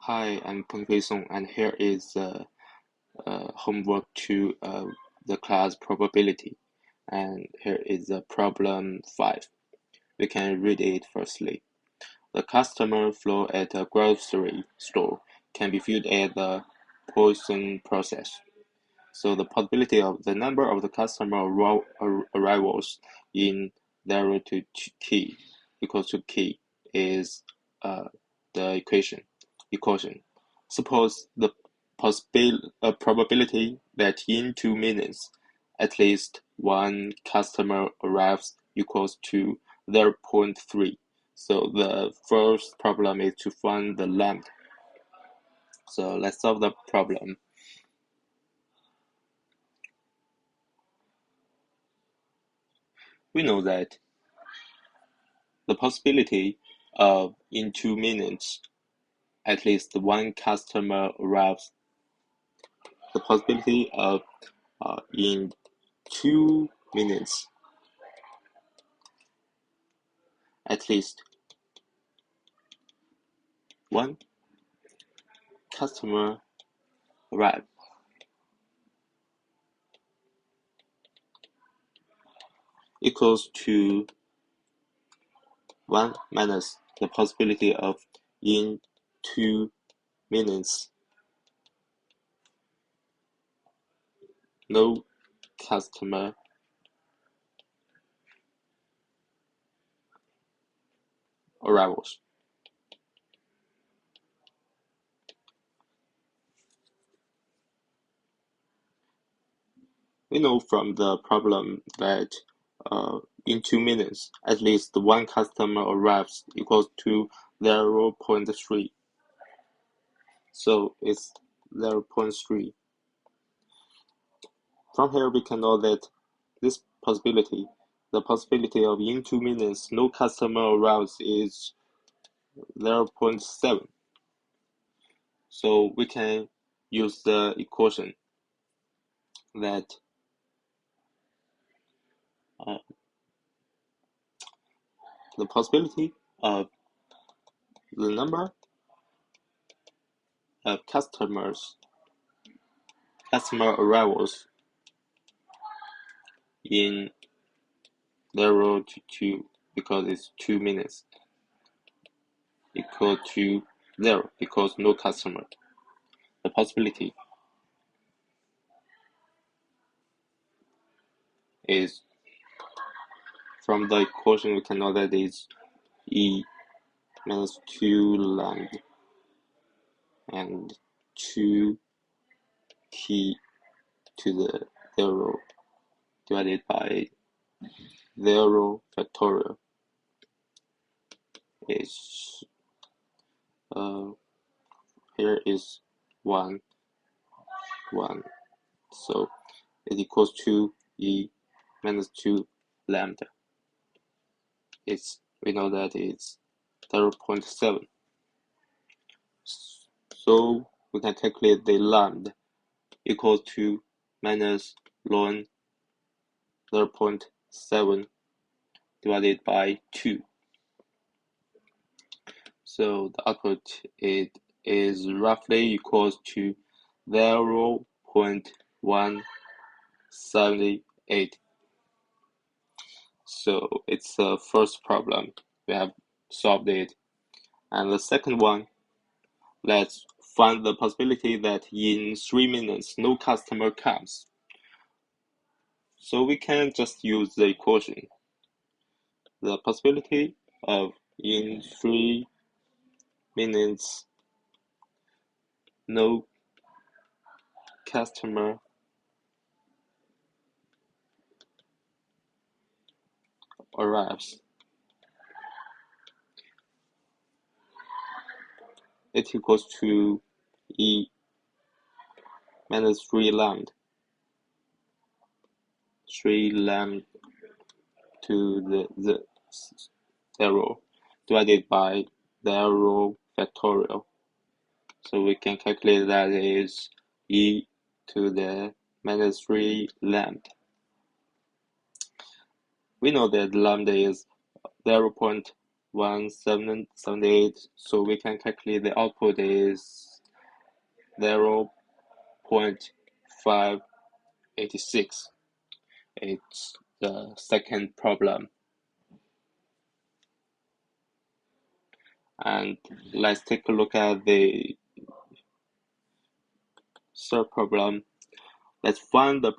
Hi, I'm Pengfei Song, and here is homework to the class probability. And here is problem 5. We can read it firstly. The customer flow at a grocery store can be viewed as the Poisson process. So the probability of the number of the customer arrivals in 0 to t equals to k is the equation. Suppose the probability that in 2 minutes at least one customer arrives equals to 0.3. So the first problem is to find the lambda. So let's solve the problem. We know that the possibility of in 2 minutes at least one customer arrives, the possibility of in 2 minutes at least one customer arrives equals to 1 minus the possibility of in 2 minutes no customer arrivals. We know from the problem that in 2 minutes, at least one customer arrives equals to 0.3. So it's 0.3. From here, we can know that this possibility, the possibility of in 2 minutes no customer arrives is 0.7. So we can use the equation that the possibility of the number of customer arrivals in 0 to 2 because it's 2 minutes equal to 0 because no customer. The possibility is from the equation we can know that is e minus 2 lambda and 2 t to the 0 divided by 0 factorial is here is 1 1, so it equals to e minus 2 lambda. We know that it's 0.7. So we can calculate the lambda equal to minus ln 0.7 divided by 2. So the output is roughly equals to 0.178. So it's the first problem. We have solved it. And the second one, let's find the possibility that in 3 minutes no customer comes. So we can just use the equation. The possibility of in 3 minutes no customer arrives. It equals to e minus 3 lambda. 3 lambda to the 0 divided by 0 factorial. So we can calculate that is e to the minus 3 lambda. We know that lambda is 0.178. 178, so we can calculate the output is 0.586. It's the second problem. And let's take a look at the third problem. Let's find the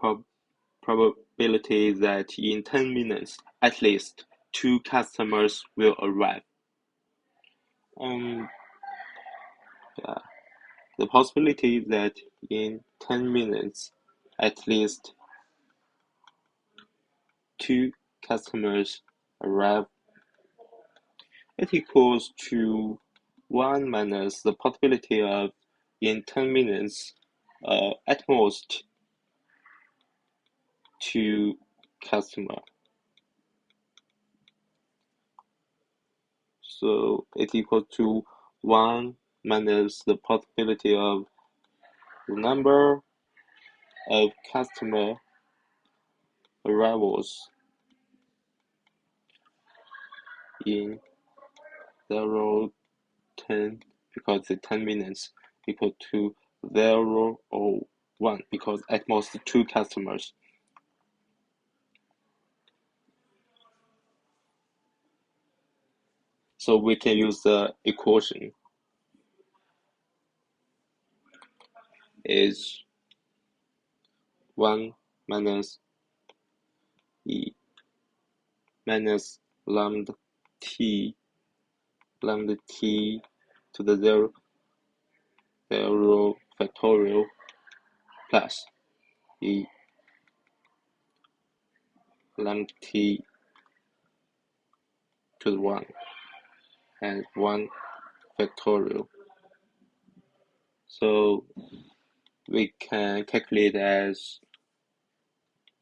probability that in 10 minutes, at least 2 customers will arrive. Yeah, the possibility that in 10 minutes, at least 2 customers arrive, it equals to 1 minus the possibility of in 10 minutes, at most 2 customers. So it equals to 1 minus the possibility of the number of customer arrivals in 0, 10, because the 10 minutes equal to 0 or 1, because at most 2 customers. So we can use the equation is 1 minus e minus lambda t to the 0 factorial plus e lambda t to the 1 and 1 factorial. So we can calculate as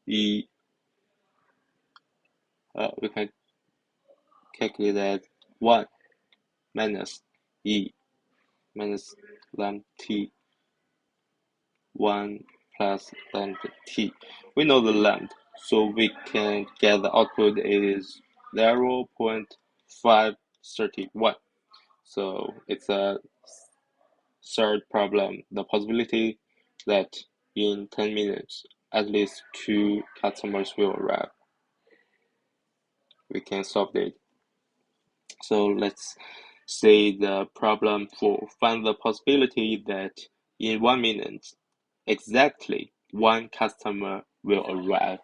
we can calculate as 1 minus e minus lambda t 1 plus lambda t. We know the lambda, so we can get the output is 0.531. So it's a third problem, the possibility that in 10 minutes at least 2 customers will arrive. We can solve it. So let's say the problem 4. Find the possibility that in 1 minute exactly 1 customer will arrive.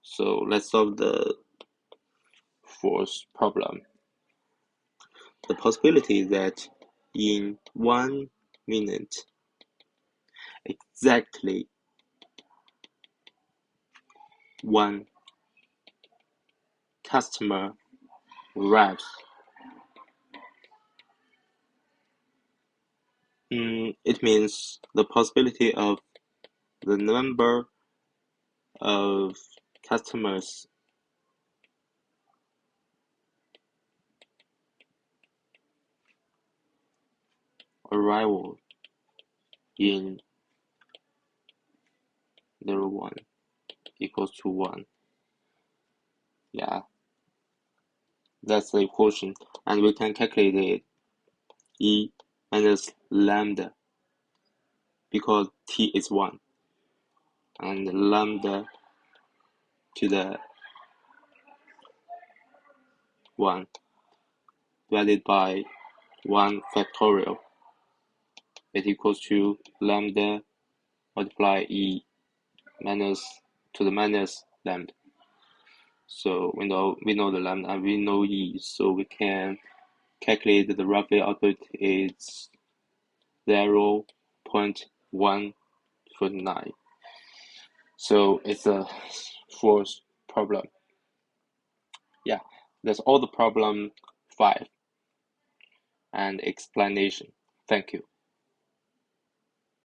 So let's solve the fourth problem. The possibility that in 1 minute exactly 1 customer arrives. It means the possibility of the number of customers arrival in 01 equals to 1. Yeah, that's the equation, and we can calculate it e minus lambda because t is 1, and lambda to the 1 divided by 1 factorial. It equals to lambda multiply e minus to the minus lambda. So we know the lambda and we know e, so we can calculate the roughly output is 0.149. So it's a fourth problem. Yeah, that's all the problem 5 and explanation. Thank you.